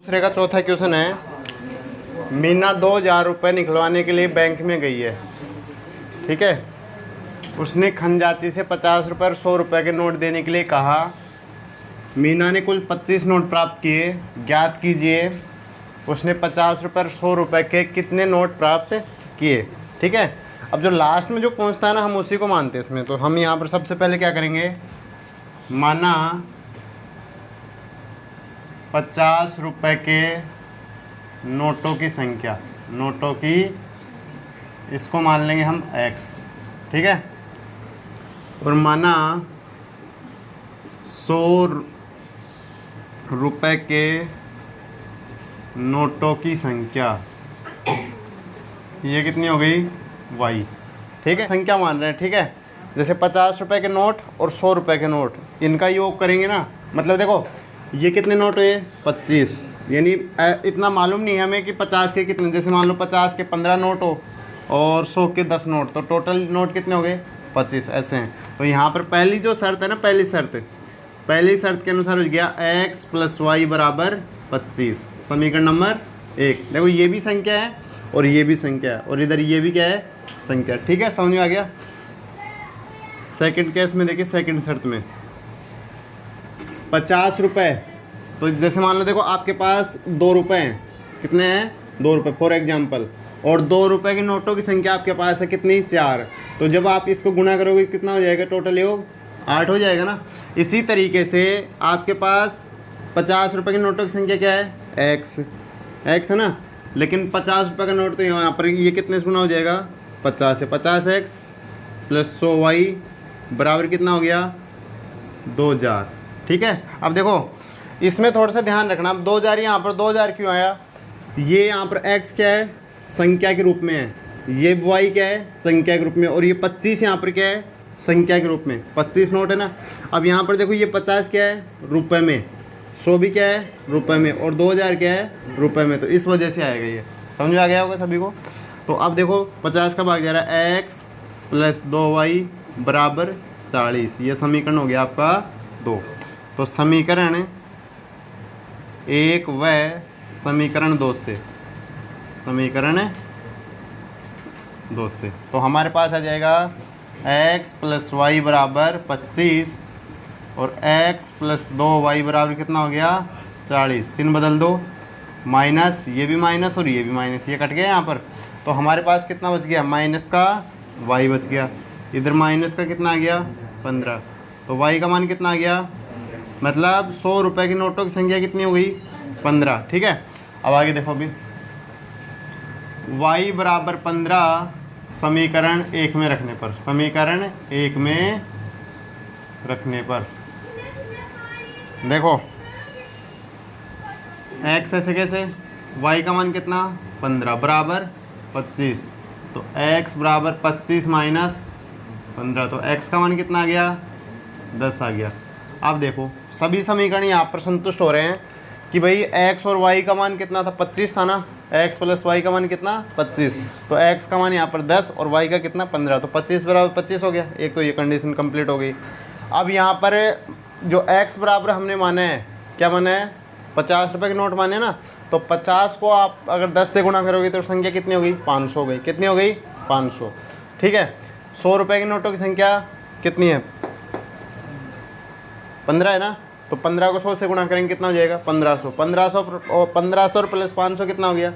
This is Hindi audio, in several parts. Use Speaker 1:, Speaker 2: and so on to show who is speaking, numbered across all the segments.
Speaker 1: दूसरे का चौथा क्वेश्चन है, मीना 2000 रुपये निकलवाने के लिए बैंक में गई है, ठीक है। उसने खंजाची से 50 रुपये और 100 रुपये के नोट देने के लिए कहा। मीना ने कुल 25 नोट प्राप्त किए, ज्ञात कीजिए उसने 50 रुपये और 100 रुपये के कितने नोट प्राप्त किए, ठीक है। अब जो लास्ट में जो पहुंचता है ना, हम उसी को मानते हैं इसमें। तो हम यहाँ पर सबसे पहले क्या करेंगे, माना 50 रुपये के नोटों की संख्या, नोटों की, इसको मान लेंगे हम x, ठीक है। और माना 100 रुपये के नोटों की संख्या, ये कितनी हो गई y, ठीक है। संख्या मान रहे हैं, ठीक है। जैसे 50 रुपये के नोट और 100 रुपये के नोट, इनका योग करेंगे ना, मतलब देखो ये कितने नोट हुए 25, यानी इतना मालूम नहीं है हमें कि 50 के कितने। जैसे मान लो 50 के 15 नोट हो और 100 के 10 नोट, तो टोटल नोट कितने हो गए 25, ऐसे हैं। तो यहाँ पर पहली जो शर्त है ना, पहली शर्त के अनुसार हो गया x + y = 25, समीकरण नंबर 1। देखो ये भी संख्या है और ये भी संख्या है और इधर ये भी क्या है, संख्या, ठीक है। समझ में आ गया। सेकंड केस में देखिए, सेकंड शर्त में 50 रुपये, तो जैसे मान लो देखो आपके पास 2 रुपये हैं, कितने हैं 2 रुपये फॉर एग्जांपल, और 2 रुपये की नोटों की संख्या आपके पास है कितनी 4। तो जब आप इसको गुणा करोगे कितना हो जाएगा, टोटल योग 8 हो जाएगा ना। इसी तरीके से आपके पास 50 रुपये की नोटों की संख्या क्या है x है ना, लेकिन 50 रुपये का नोट तो यहाँ पर ये कितने से गुना हो जाएगा 50 से, 50x + 100y बराबर कितना हो गया 2000, ठीक है। अब देखो इसमें थोड़ा सा ध्यान रखना, अब 2000 यहाँ पर 2000 क्यों आया, ये यहाँ पर x क्या है, संख्या के रूप में है, ये y क्या है, संख्या के रूप में, और ये 25 यहाँ पर क्या है, संख्या के रूप में। 25 नोट है ना। अब यहाँ पर देखो ये 50 क्या है रुपए में, 100 भी क्या है रुपए में, और 2000 क्या है रुपए में, तो इस वजह से आएगा ये। समझ में आ गया होगा सभी को। तो अब देखो 50 का भाग जा रहा है x + 2y = 40, ये समीकरण हो गया आपका 2। तो समीकरण 1 व समीकरण 2 से, तो हमारे पास आ जाएगा x + y = 25 और x + 2y बराबर कितना हो गया 40। चिन्ह बदल दो, माइनस, ये भी माइनस और ये भी माइनस, ये कट गया यहाँ पर। तो हमारे पास कितना बच गया, माइनस का y बच गया, इधर माइनस का कितना आ गया 15, तो y का मान कितना आ गया, मतलब 100 रुपये की नोटों की संख्या कितनी हो गई 15, ठीक है। अब आगे देखो, अभी y = 15 समीकरण 1 में रखने पर, समीकरण 1 में रखने पर देखो x ऐसे कैसे, y का मान कितना 15 बराबर 25, तो x = 25 - 15, तो x का मान कितना आ गया 10 आ गया। अब देखो सभी समीकरण यहाँ पर संतुष्ट हो रहे हैं कि भाई x और y का मान कितना था 25 था ना, x + y का मान कितना 25, तो x का मान यहाँ पर 10 और y का कितना 15, तो 25 = 25 हो गया। एक तो ये कंडीशन कंप्लीट हो गई। अब यहाँ पर जो x बराबर हमने माना है, क्या माना है 50 रुपये के नोट माने ना, तो 50 को आप अगर 10 से गुणा करोगे तो संख्या कितनी हो गई 500 हो गई, कितनी हो गई 500, ठीक है। 100 रुपये के नोटों की संख्या कितनी है 15 है ना, तो 15 को 100 से गुणा करेंगे कितना हो जाएगा 1500, 1500 और 1500 और प्लस 500 कितना हो गया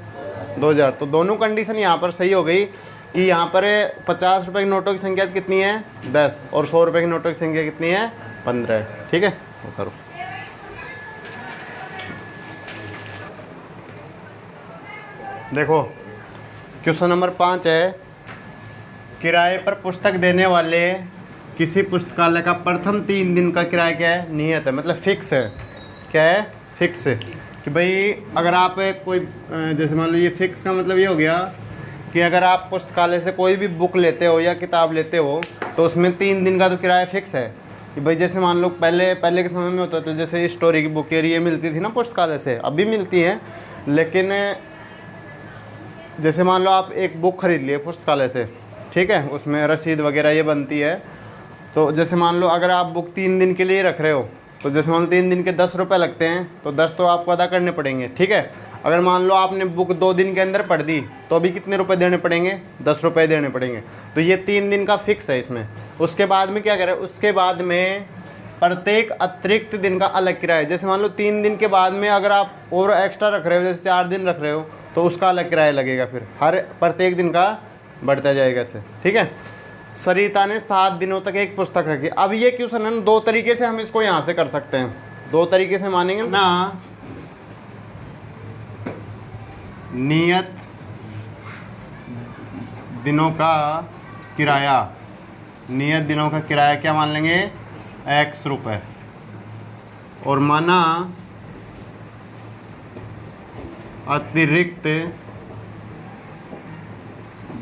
Speaker 1: 2000। तो दोनों कंडीशन यहाँ पर सही हो गई कि यहाँ पर 50 रुपये की नोटों की संख्या कितनी है 10 और 100 रुपये की नोटों की संख्या कितनी है 15, ठीक है। तो करो, देखो क्वेश्चन नंबर 5 है, किराए पर पुस्तक देने वाले किसी पुस्तकालय का प्रथम 3 दिन का किराया क्या है, नियत है, मतलब फिक्स है। क्या है, फिक्स है कि भाई अगर आप कोई, जैसे मान लो ये फिक्स का मतलब ये हो गया कि अगर आप पुस्तकालय से कोई भी बुक लेते हो या किताब लेते हो तो उसमें 3 दिन का तो किराया फिक्स है कि भाई जैसे मान लो पहले के समय में होता था, जैसे स्टोरी की बुक ये मिलती थी ना पुस्तकालय से, अभी मिलती हैं, लेकिन जैसे मान लो आप एक बुक खरीद लिए पुस्तकालय से, ठीक है, उसमें रसीद वगैरह ये बनती है, तो जैसे मान लो अगर आप बुक 3 दिन के लिए रख रहे हो तो जैसे मान लो 3 दिन के 10 रुपये लगते हैं, तो 10 तो आपको अदा करने पड़ेंगे, ठीक है। अगर मान लो आपने बुक 2 दिन के अंदर पढ़ दी तो अभी कितने रुपए देने पड़ेंगे, 10 रुपये देने पड़ेंगे। तो ये 3 दिन का फिक्स है इसमें। उसके बाद में क्या करें, उसके बाद में प्रत्येक अतिरिक्त दिन का अलग किराया। जैसे मान लो 3 दिन के बाद में अगर आप और एक्स्ट्रा रख रहे हो, जैसे 4 दिन रख रहे हो, तो उसका अलग किराया लगेगा, फिर हर प्रत्येक दिन का बढ़ता जाएगा ऐसे, ठीक है। सरिता ने 7 दिनों तक एक पुस्तक रखी। अब ये क्वेश्चन है ना, 2 तरीके से हम इसको यहाँ से कर सकते हैं, 2 तरीके से मानेंगे ना। नियत दिनों का किराया, नियत दिनों का किराया क्या मान लेंगे, x रुपये, और माना अतिरिक्त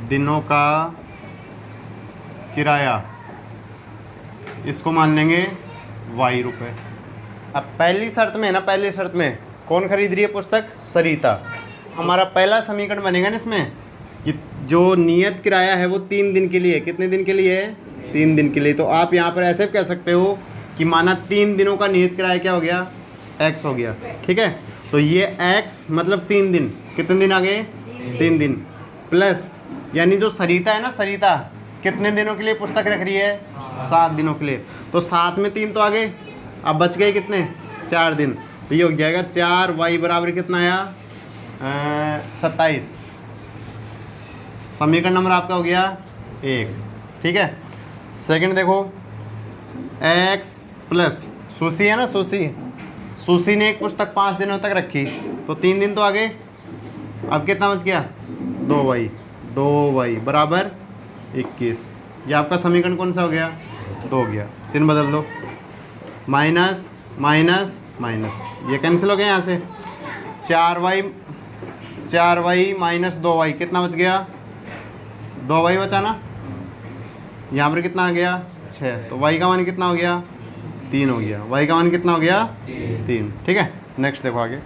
Speaker 1: दिनों का किराया, इसको मान लेंगे y रुपये। अब पहली शर्त में ना, पहली शर्त में कौन खरीद रही है पुस्तक, सरिता। हमारा पहला समीकरण बनेगा ना इसमें कि जो नियत किराया है वो 3 दिन के लिए, कितने दिन के लिए है, 3 दिन के लिए। तो आप यहाँ पर ऐसे कह सकते हो कि माना 3 दिनों का नियत किराया क्या हो गया, x हो गया, ठीक है। तो ये x मतलब 3 दिन, कितने दिन आ गए, 3 दिन, प्लस यानी जो सरिता है ना, सरिता कितने दिनों के लिए पुस्तक रख रही है, 7 दिनों के लिए। तो 7 में 3 तो आ गए, अब बच गए कितने, 4 दिन। तो ये हो जाएगा 4y बराबर कितना आया, 27। समीकरण नंबर आपका हो गया 1, ठीक है। सेकंड देखो, x प्लस सुशी है ना, सुशी ने एक पुस्तक 5 दिनों तक रखी, तो 3 दिन तो आ गए। अब कितना बच गया, 2y बराबर 21। ये आपका समीकरण कौन सा हो गया, 2 हो गया। चिन्ह बदल दो, माइनस माइनस माइनस, ये कैंसिल हो गया यहाँ से। 4y माइनस 2y कितना बच गया, 2y बचा ना। यहाँ पर कितना आ गया, 6। तो y का मान कितना हो गया, 3 हो गया। y का मान कितना हो गया, 3, ठीक है। नेक्स्ट देखो आगे,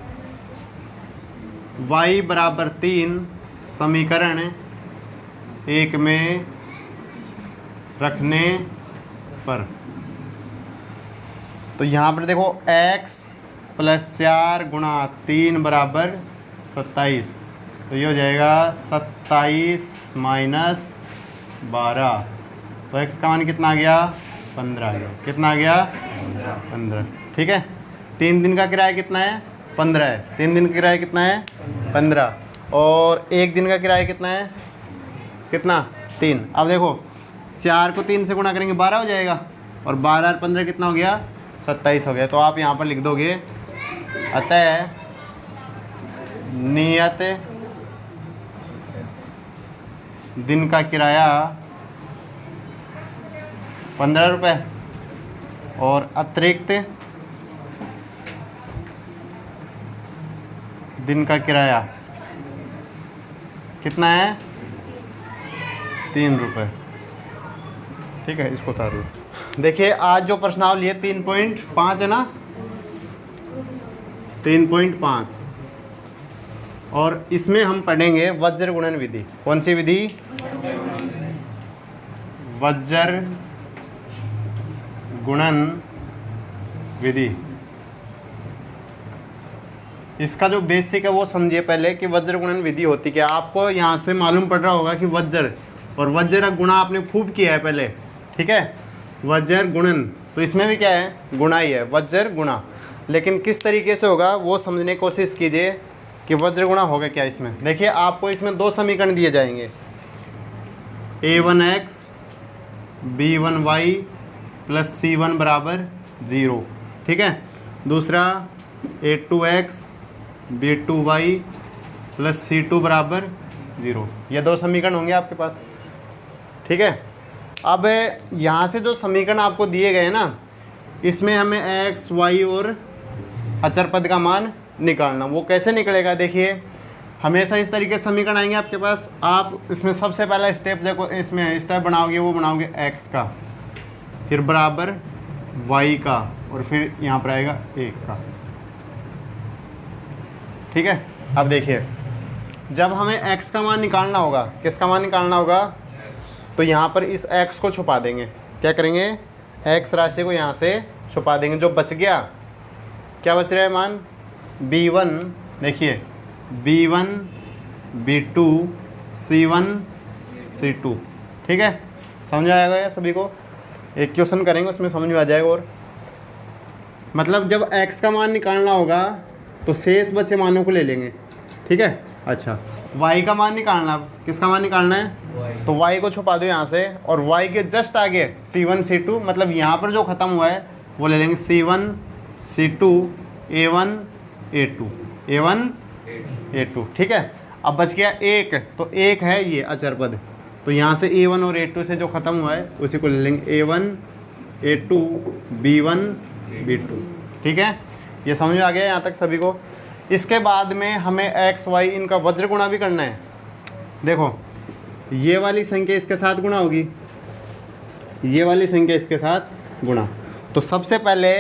Speaker 1: y बराबर 3 समीकरण 1 में रखने पर, तो यहाँ पर देखो x प्लस 4 गुणा 3 बराबर 27। तो ये हो जाएगा 27 माइनस 12। तो x का मान कितना आ गया, 15 आ गया। कितना आ गया, 15, ठीक है। 3 दिन का किराया कितना है, 15 है। 3 दिन का किराया कितना है, 15, और 1 दिन का किराया कितना है, कितना, 3। अब देखो 4 को 3 से गुणा करेंगे 12 हो जाएगा, और 12 और 15 कितना हो गया, 27 हो गया। तो आप यहाँ पर लिख दोगे, अतः नियत दिन का किराया 15 रुपये, और अतिरिक्त दिन का किराया कितना है, 3 रुपये, ठीक है। इसको उतार लो। देखिए आज जो प्रश्नावली है 3.5 है ना, 3.5, और इसमें हम पढ़ेंगे वज्र गुणन विधि। कौन सी विधि, वज्र गुणन विधि। इसका जो बेसिक है वो समझिए पहले कि वज्र गुणन विधि होती क्या। आपको यहाँ से मालूम पड़ रहा होगा कि वज्र और वज्र गुणा आपने खूब किया है पहले, ठीक है। वज्र गुणन, तो इसमें भी क्या है, गुणा ही है, वज्र गुणा। लेकिन किस तरीके से होगा वो समझने की कोशिश कीजिए कि वज्र गुणा होगा क्या इसमें। देखिए आपको इसमें 2 समीकरण दिए जाएंगे, a1x b1y प्लस c1 बराबर 0, ठीक है। दूसरा a2x b2y प्लस c2 बराबर 0। ये 2 समीकरण होंगे आपके पास, ठीक है। अब यहाँ से जो समीकरण आपको दिए गए ना, इसमें हमें x, y और अचर पद का मान निकालना। वो कैसे निकलेगा, देखिए हमेशा इस तरीके से समीकरण आएंगे आपके पास। आप इसमें सबसे पहला स्टेप देखो, इसमें स्टेप बनाओगे, वो बनाओगे x का, फिर बराबर y का, और फिर यहाँ पर आएगा 1 का, ठीक है। अब देखिए जब हमें x का मान निकालना होगा, किसका मान निकालना होगा, तो यहाँ पर इस x को छुपा देंगे। क्या करेंगे, x राशि को यहाँ से छुपा देंगे। जो बच गया, क्या बच रहा है मान, B1, देखिए B1 B2 C1 C2, ठीक है। समझ आएगा या सभी को? एक क्वेश्चन करेंगे उसमें समझ में आ जाएगा। और मतलब जब x का मान निकालना होगा तो शेष बचे मानों को ले लेंगे, ठीक है। अच्छा, y का मान निकालना, किसका मान निकालना है, तो y को छुपा दो यहाँ से, और y के जस्ट आगे C1 C2, मतलब यहाँ पर जो ख़त्म हुआ है वो ले लेंगे C1 C2 A1 A2 A1 A2, ठीक है। अब बच गया एक, तो एक है ये अचर पद, तो यहाँ से A1 और A2 से जो ख़त्म हुआ है उसी को ले लेंगे A1 A2 B1 B2, ठीक है। ये समझ में आ गया यहाँ तक सभी को? इसके बाद में हमें x y इनका वज्र गुणा भी करना है। देखो ये वाली संख्या इसके साथ गुणा होगी, ये वाली संख्या इसके साथ गुणा। तो सबसे पहले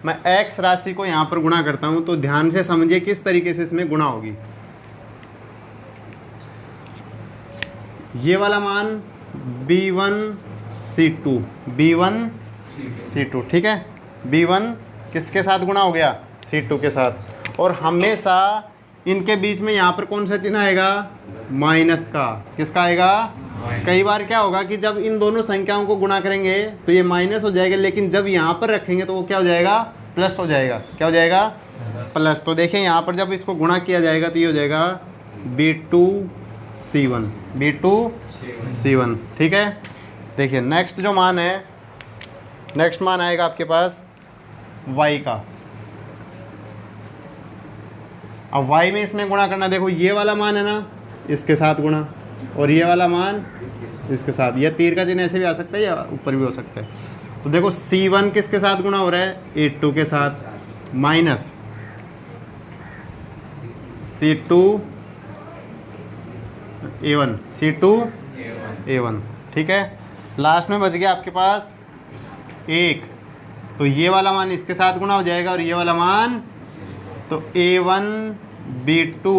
Speaker 1: मैं x राशि को यहाँ पर गुणा करता हूँ, तो ध्यान से समझिए किस तरीके से इसमें गुणा होगी। ये वाला मान B1 C2 B1 C2, ठीक है। B1 किसके साथ गुणा हो गया, C2 के साथ। और हमेशा इनके बीच में यहाँ पर कौन सा चिन्ह आएगा, माइनस का। किसका आएगा? कई बार क्या होगा कि जब इन दोनों संख्याओं को गुणा करेंगे तो ये माइनस हो जाएगा, लेकिन जब यहाँ पर रखेंगे तो वो क्या हो जाएगा, प्लस हो जाएगा। क्या हो जाएगा, प्लस। तो देखिए यहाँ पर जब इसको गुणा किया जाएगा तो ये हो जाएगा B2 C1, ठीक है। देखिए नेक्स्ट जो मान है, नेक्स्ट मान आएगा आपके पास y का। अब y में इसमें गुणा करना, देखो ये वाला मान है ना, इसके साथ गुणा, और ये वाला मान इसके साथ। यह तीर का चिन्ह ऐसे भी आ सकता है या ऊपर भी हो सकता है। तो देखो C1 किसके साथ गुणा हो रहा है, A2 के साथ, minus C2 A1 C2 A1, ठीक है। लास्ट में बच गया आपके पास एक, तो ये वाला मान इसके साथ गुणा हो जाएगा, और ये वाला मान तो A1 B2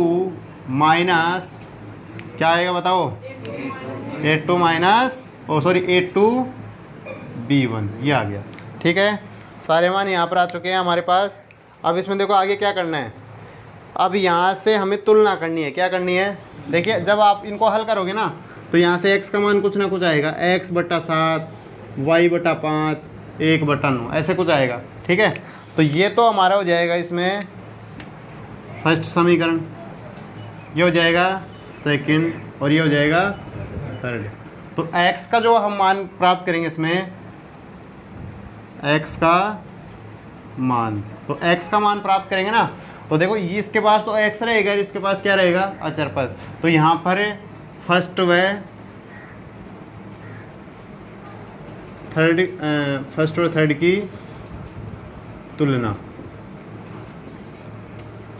Speaker 1: माइनस क्या आएगा बताओ, A2 माइनस A2 B1, ये आ गया, ठीक है। सारे मान यहाँ पर आ चुके हैं हमारे पास। अब इसमें देखो आगे क्या करना है, अब यहाँ से हमें तुलना करनी है। क्या करनी है, देखिए जब आप इनको हल करोगे ना तो यहाँ से x का मान कुछ ना कुछ आएगा, x/7 y/5 1/9 ऐसे कुछ आएगा, ठीक है। तो ये तो हमारा हो जाएगा इसमें फर्स्ट समीकरण, ये हो जाएगा सेकंड, और ये हो जाएगा थर्ड। तो x का जो हम मान प्राप्त करेंगे इसमें, x का मान, तो x का मान प्राप्त करेंगे ना, तो देखो ये इसके पास तो x रहेगा, इसके पास क्या रहेगा, अचर पद। तो यहाँ पर फर्स्ट व थर्ड की तुलना,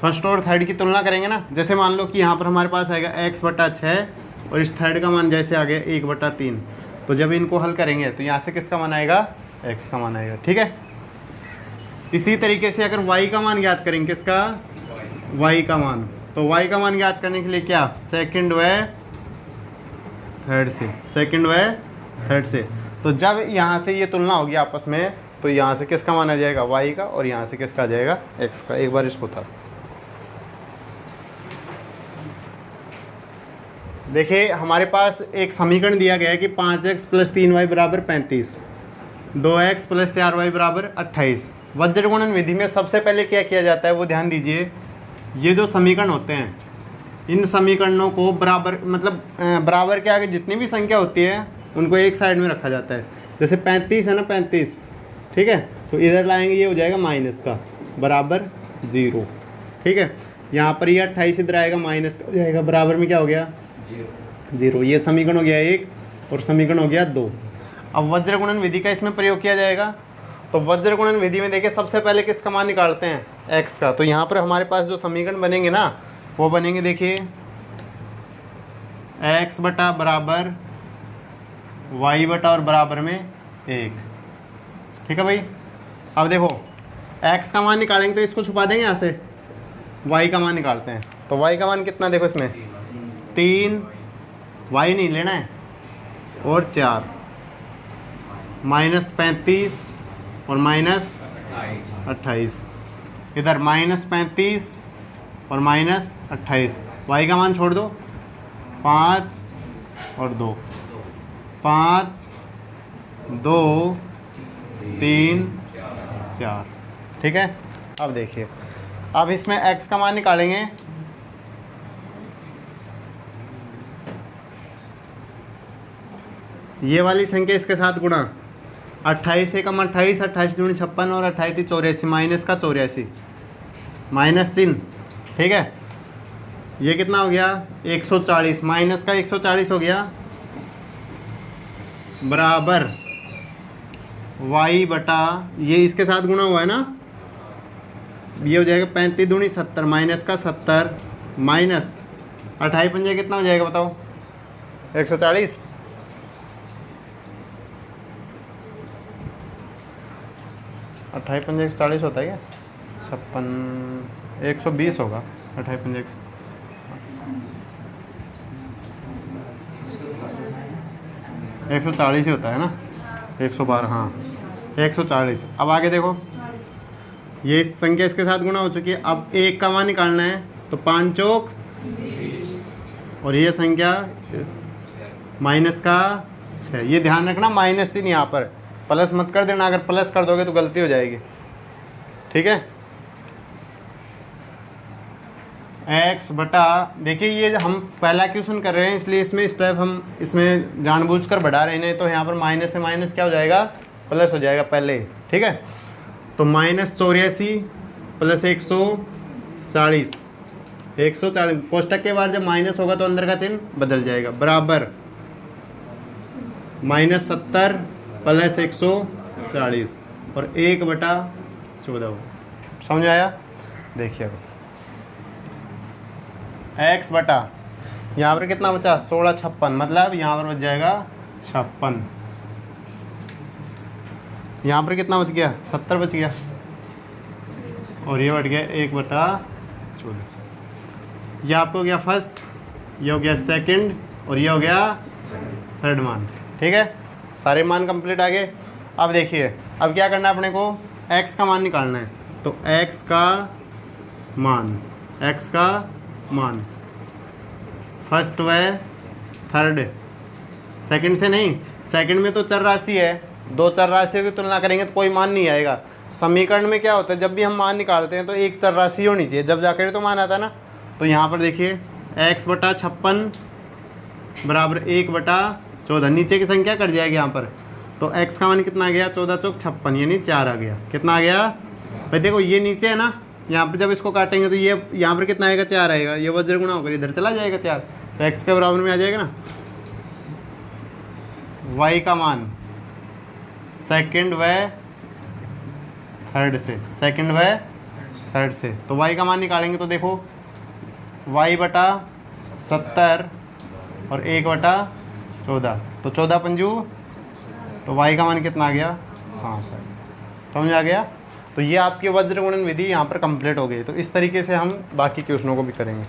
Speaker 1: फर्स्ट और थर्ड की तुलना करेंगे ना। जैसे मान लो कि यहाँ पर हमारे पास आएगा x/6 और इस थर्ड का मान जैसे आ गया 1/3, तो जब इनको हल करेंगे तो यहाँ से किसका मान आएगा, x का मान आएगा, ठीक है। इसी तरीके से अगर y का मान ज्ञात करेंगे, किसका, y का मान, तो y का मान ज्ञात करने के लिए क्या, सेकंड व थर्ड से, तो जब यहाँ से ये तुलना होगी आपस में तो यहाँ से किसका मान आ जाएगा, y का, और यहाँ से किसका आ जाएगा, x का। एक बार इसको था देखिए, हमारे पास एक समीकरण दिया गया है कि 5x + 3y = 35, 2x + 4y = 28। वज्र गुणन विधि में सबसे पहले क्या किया जाता है वो ध्यान दीजिए। ये जो समीकरण होते हैं, इन समीकरणों को बराबर, मतलब बराबर के आगे जितनी भी संख्या होती है उनको एक साइड में रखा जाता है। जैसे 35 है ना, 35, ठीक है, तो इधर लाएंगे, ये हो जाएगा माइनस का बराबर 0, ठीक है। यहाँ पर ये 28 इधर आएगा, माइनस का हो जाएगा, बराबर में क्या हो गया, 0। ये समीकरण हो गया 1 और समीकरण हो गया 2। अब वज्र गुणन विधि का इसमें प्रयोग किया जाएगा। तो वज्र गुणन विधि में देखिए सबसे पहले किसका मान निकालते हैं, x का। तो यहाँ पर हमारे पास जो समीकरण बनेंगे ना वो बनेंगे, देखिए x बटा बराबर y बटा और बराबर में 1, ठीक है भाई। अब देखो x का मान निकालेंगे तो इसको छुपा देंगे, यहाँ से y का मान निकालते हैं। तो y का मान कितना, देखो इसमें 3, y नहीं लेना है, और 4, -35 और 28। इधर -35 और -28, y का मान छोड़ दो, 5 और 2, 5 2 3 4। ठीक है, अब देखिए, अब इसमें x का मान निकालेंगे। ये वाली संख्या इसके साथ गुणा, 28 एकम 28, 28 दूनी 56 और 28 84, माइनस का 84, माइनस चिन्ह। ठीक है, ये कितना हो गया 140, माइनस का 140 हो गया, बराबर y बटा, ये इसके साथ गुणा हुआ है ना, ये हो जाएगा 35 दूनी 70, माइनस का 70, माइनस 28 पंजे कितना हो जाएगा बताओ, 140। 28 पंजे 140 होता है क्या, 56, 120 होगा, 28 पंजे 140 ही होता है ना, 112, हाँ 140। अब आगे देखो, ये संख्या इसके साथ गुणा हो चुकी है, अब एक का मान निकालना है, तो 5 चौक, और ये संख्या माइनस का 6। ये ध्यान रखना माइनस चिन्ह यहाँ पर, प्लस मत कर देना, अगर प्लस कर दोगे तो गलती हो जाएगी। ठीक है, x बटा, देखिए ये हम पहला क्वेश्चन कर रहे हैं इसलिए इसमें स्टेप हम इसमें जानबूझकर बढ़ा रहे हैं, नहीं तो यहाँ पर माइनस से माइनस क्या हो जाएगा, प्लस हो जाएगा पहले। ठीक है, तो -84 प्लस 140, 140 कोष्टक के बाद जब माइनस होगा तो अंदर का चिन्ह बदल जाएगा, बराबर -70 प्लस 140 और 1/14 हो। समझ आया? देखिए अब x बटा, यहाँ पर कितना बचा 16 56, मतलब यहाँ पर बच जाएगा 56, यहाँ पर कितना बच गया 70 बच गया, और ये बढ़ गया 1/14। ये आपको हो गया फर्स्ट, ये हो गया सेकंड, और ये हो गया थर्ड मान। ठीक है, सारे मान कंप्लीट आ गए। अब देखिए, अब क्या करना है अपने को, x का मान निकालना है, तो x का मान फर्स्ट व थर्ड, सेकंड से नहीं, सेकंड में तो चर राशि है, दो चर राशियों की तुलना करेंगे तो कोई मान नहीं आएगा। समीकरण में क्या होता है, जब भी हम मान निकालते हैं तो एक चर राशि होनी चाहिए, जब जाकर तो मान आता है ना। तो यहाँ पर देखिए x/56 बराबर 1/14, नीचे की संख्या कट जाएगी यहाँ पर, तो x का मान कितना आ गया 14 चौक 56, यानी 4 आ गया। कितना आ गया भाई, देखो ये नीचे है ना, यहाँ पर जब इसको काटेंगे तो ये यहाँ पर कितना आएगा 4 आएगा, ये वज्र गुणा होकर इधर चला जाएगा 4, तो x के बराबर में आ जाएगा ना। y का मान सेकंड व थर्ड से, सेकंड व थर्ड से, तो y का मान निकालेंगे तो देखो y/70 और 1/14, तो 14 पंजू, तो y का मान कितना आ गया, हाँ सर समझ आ गया। तो ये आपकी वज्र गुणन विधि यहाँ पर कंप्लीट हो गई। तो इस तरीके से हम बाकी क्वेश्चनों को भी करेंगे।